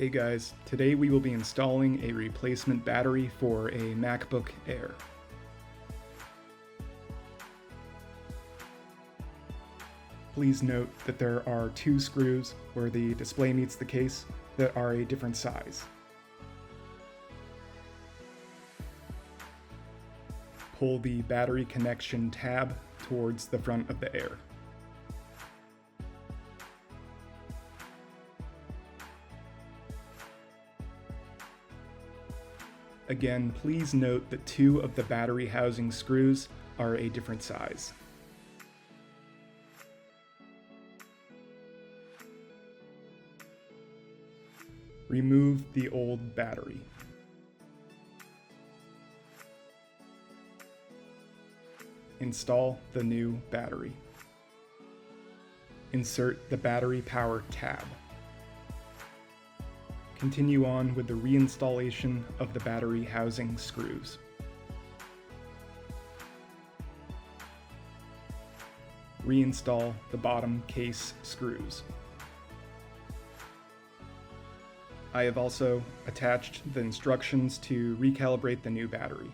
Hey guys, today we will be installing a replacement battery for a MacBook Air. Please note that there are two screws where the display meets the case that are a different size. Pull the battery connection tab towards the front of the Air. Again, please note that two of the battery housing screws are a different size. Remove the old battery. Install the new battery. Insert the battery power tab. Continue on with the reinstallation of the battery housing screws. Reinstall the bottom case screws. I have also attached the instructions to recalibrate the new battery.